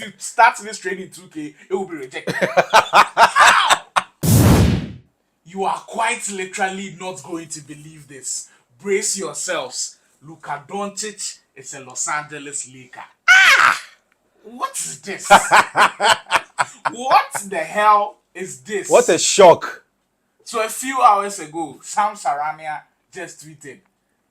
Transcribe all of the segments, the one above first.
you start this trade in 2K, it will be rejected. How? You are quite literally not going to believe this. Brace yourselves. Luka Doncic is a Los Angeles Laker. What is this? What the hell is this? What a shock. So a few hours ago, Sam Sarania just tweeted,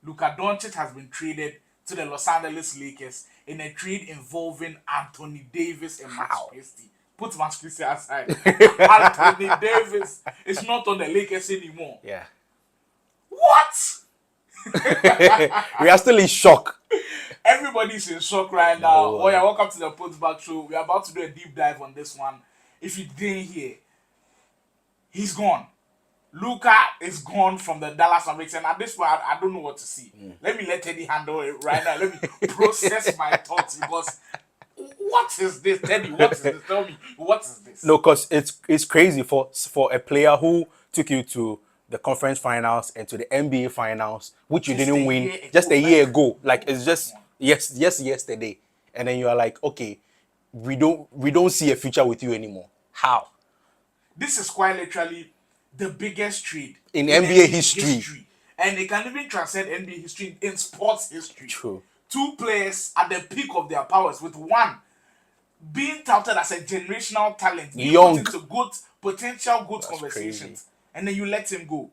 Luka Doncic has been traded to the Los Angeles Lakers in a trade involving Anthony Davis and Max Christie. Put Max Christie aside. Anthony Davis is not on the Lakers anymore. Yeah. What? We are still in shock. Everybody's in shock right now. Oh yeah, welcome to the Putback Show. We're about to do a deep dive on this one. If you didn't hear, he's gone. Luka is gone from the Dallas Mavericks, and at this point, I don't know what to see. Let me let Teddy handle it right now. Let me process my thoughts, because what is this, Teddy? What is this? Tell me, what is this? No, because it's crazy for a player who took you to the conference finals and to the NBA finals, which you didn't win just a year ago. Like, it's just yesterday, and then you are like, okay, we don't see a future with you anymore. How? This is quite literally the biggest trade in NBA history. And it can even transcend NBA history in sports history. True. Two players at the peak of their powers, with one being touted as a generational talent, being young, put into good potential good conversations, crazy. And then you let him go.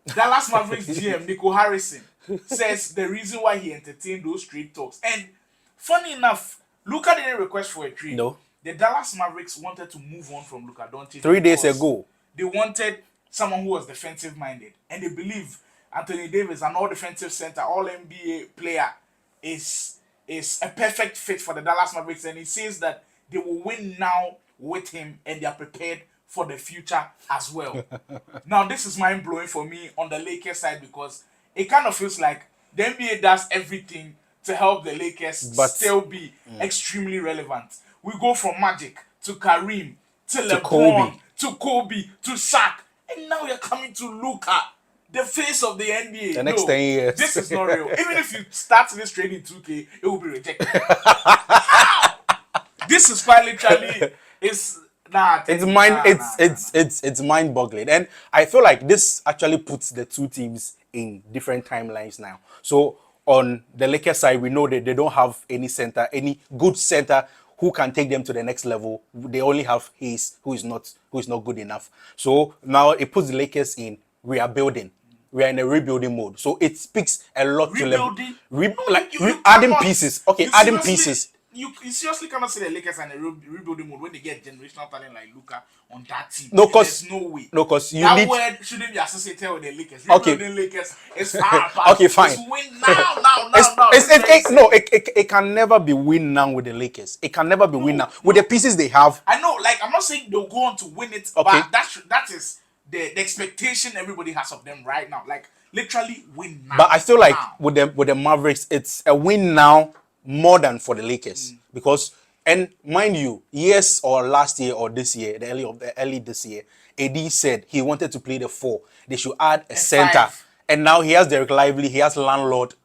Dallas Mavericks GM Nico Harrison says the reason why he entertained those trade talks. And funny enough, Luka didn't request for a trade. No. The Dallas Mavericks wanted to move on from Luka Doncic 3 days ago. They wanted someone who was defensive minded, and they believe Anthony Davis, an all defensive center, all NBA player, is a perfect fit for the Dallas Mavericks. And he says that they will win now with him, and they are prepared for the future as well. Now, this is mind blowing for me on the Lakers side, because it kind of feels like the NBA does everything to help the Lakers still be extremely relevant. We go from Magic to Kareem to LeBron to Kobe to Shaq, and now you're coming to Luka, the face of the NBA. The next 10 years. This is not real. Even if you start this trade in 2K, it will be rejected. How? This is quite literally it's mind-boggling, and I feel like this actually puts the two teams in different timelines now. So on the Lakers side, we know that they don't have any good center who can take them to the next level. They only have Hayes, who is not good enough. So now it puts the Lakers in rebuilding. We are in a rebuilding mode. So it speaks a lot to them. Adding pieces. Okay, adding pieces. You seriously cannot say the Lakers are in a rebuilding mode when they get generational talent like Luka on that team. No, because there's no way. No, because that word shouldn't be associated with the Lakers. Rebuilding Lakers is far apart. Okay, fine. It's win now. It can never be win now with the Lakers. It can never be win now with the pieces they have. I know, like, I'm not saying they'll go on to win it, okay, but that is the expectation everybody has of them right now. Like, literally win now. But I feel like with the Mavericks, it's a win now more than for the Lakers, because, and mind you, yes, or last year or this year, the early this year, AD said he wanted to play the 4. They should add a center, 5. And now he has Derek Lively, he has Landlord,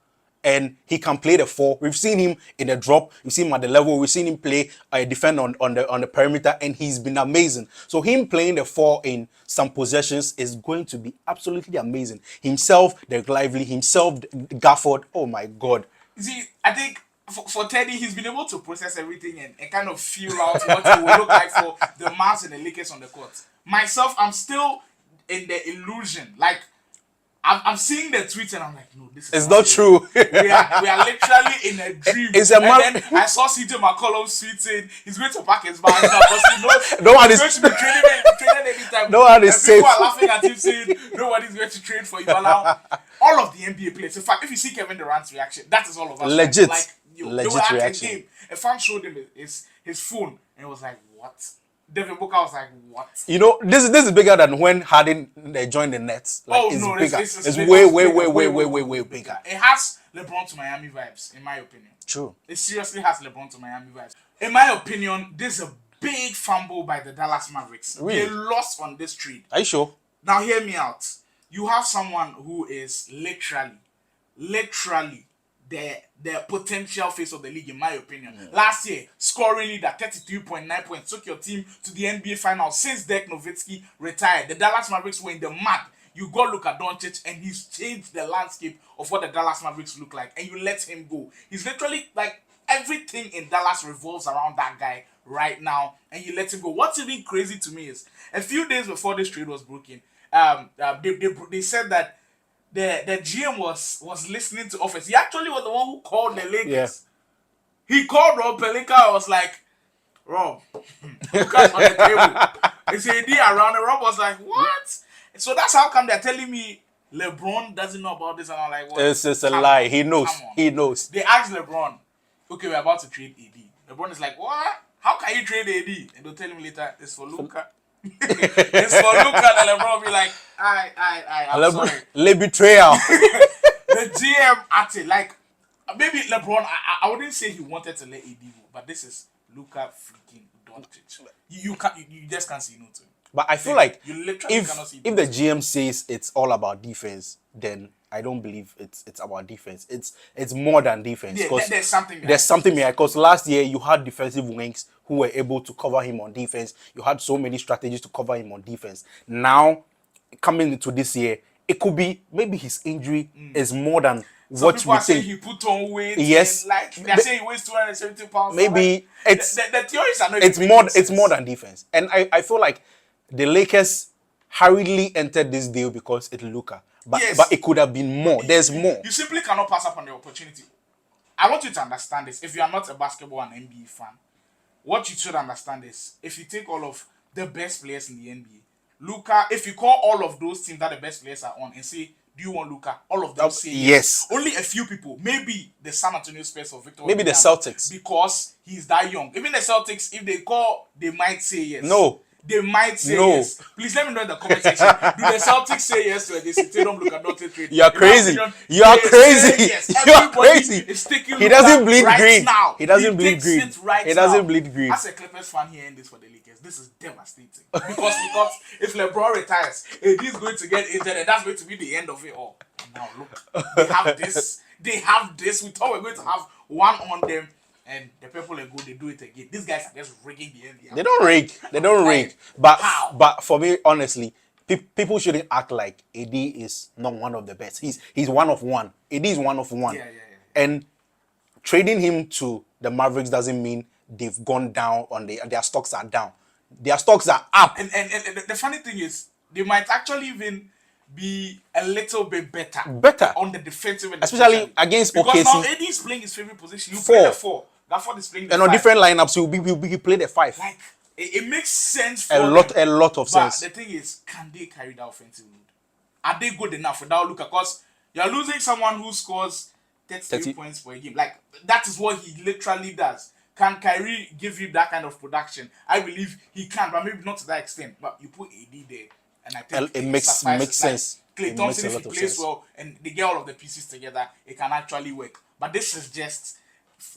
and he can play the 4. We've seen him in the drop, we've seen him at the level, we've seen him play defend on the perimeter, and he's been amazing. So him playing the 4 in some possessions is going to be absolutely amazing. Himself, Derek Lively, himself, Gafford. Oh my God! See, I think for Teddy, he's been able to process everything and kind of feel out what it will look like for the Mavs and the Lakers on the court. Myself, I'm still in the illusion. Like, I'm seeing the tweets and I'm like, no, this is it's not true. we are literally in a dream. It's a and then I saw CJ McCollum tweeting he's going to pack his bag now, because he knows no one he's is going to be training anytime. No one is safe. People are laughing at him saying nobody's going to train for you. But now, all of the NBA players, in fact, if you see Kevin Durant's reaction, that is all of us. Legit. Like, legit reaction. Game. A fan showed him his phone and it was like, what? Devin Booker was like, what? You know, this is bigger than when Harden joined the Nets. Like, it's bigger. It's way bigger. It has LeBron to Miami vibes, in my opinion. True. It seriously has LeBron to Miami vibes. In my opinion, this is a big fumble by the Dallas Mavericks. Really? They lost on this trade. Are you sure? Now hear me out. You have someone who is literally the potential face of the league, in my opinion. Last year, scoring leader, 33.9 points, took your team to the NBA Finals. Since Dirk Nowitzki retired, the Dallas Mavericks were in the map. You got Luka Doncic, and he's changed the landscape of what the Dallas Mavericks look like, and you let him go. He's literally like everything in Dallas revolves around that guy right now, and you let him go. What's even crazy to me is a few days before this trade was broken, they said that the GM was listening to offers. He actually was the one who called the Lakers. Yeah. He called Rob Pelinka. I was like, Rob, Luka's on the table. Is AD around? And Rob was like, what? So that's how come they're telling me LeBron doesn't know about this, and I'm like, what? It's just a lie. He knows. He knows. They asked LeBron, okay, we're about to trade AD. LeBron is like, what? How can you trade AD? And they'll tell him later, it's for Luka. It's for Luka. And LeBron will be like, I'm sorry. Le betrayal. The GM acted like, maybe LeBron, I wouldn't say he wanted to let AD go, but this is Luka freaking Doncic. You just can't see no to him. But I feel like you literally cannot see if the GM says it's all about defense, then I don't believe it's about defense. It's more than defense. Yeah, there's something. There's something here. Because last year you had defensive wings who were able to cover him on defense. You had so many strategies to cover him on defense. Now, coming into this year, it could be maybe his injury is more than what people we are saying think. he put on weight. Yes, like they're saying he weighs 270 pounds. Maybe like, it's the theories are not. it's more than defense, and I feel like the Lakers hurriedly entered this deal because it's Luka, but it could have been more. There's more. You simply cannot pass up on the opportunity. I want you to understand this. If you are not a basketball and NBA fan, what you should understand is if you take all of the best players in the NBA, Luka, if you call all of those teams that the best players are on and say, do you want Luka? All of them say yes. Only a few people, maybe the San Antonio Spurs or Victor. Maybe the Celtics. Because he's that young. Even the Celtics, if they call, they might say yes. No. They might say yes. Please let me know in the comment section. Do the Celtics say yes to this Tatum Luka Doncic trade? You are crazy. You are crazy. You are crazy. He doesn't bleed green. He doesn't bleed green. He doesn't bleed green. As a Clippers fan hearing this for the Lakers, this is devastating. Because if LeBron retires, AD is going to get injured, and that's going to be the end of it all. Now look, they have this. They have this. We thought we were going to have one on them. And the people are good, they do it again. These guys are just rigging the NBA. They don't rig. But for me, honestly, people shouldn't act like AD is not one of the best. He's one of one. AD is one of one. Yeah. And trading him to the Mavericks doesn't mean they've gone down on their stocks are down. Their stocks are up. And the funny thing is, they might actually even be a little bit better on the defensive end, especially against OKC. Because now AD is playing his favorite position. You play the 4. That 4 is playing the 5. And on different lineups, he'll play the 5. Like it makes sense for a lot of sense. But the thing is, can they carry that offensive load? Are they good enough without Luka? Because you're losing someone who scores 30 points per game. Like that is what he literally does. Can Kyrie give you that kind of production? I believe he can, but maybe not to that extent. But you put AD there, and I think it makes sense. Klay Thompson, if he plays well and they get all of the pieces together, it can actually work. But this is just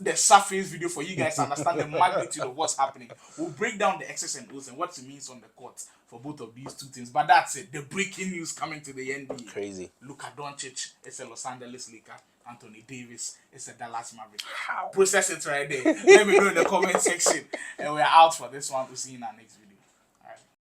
the surface video for you guys to understand the magnitude of what's happening. We'll break down the X's and O's and what it means on the court for both of these two teams. But that's it. The breaking news coming to the NBA. Crazy. Luka Doncic is a Los Angeles Laker. Anthony Davis is a Dallas Maverick. Process it right there. Let me know in the comment section. And we're out for this one. We'll see you in our next video.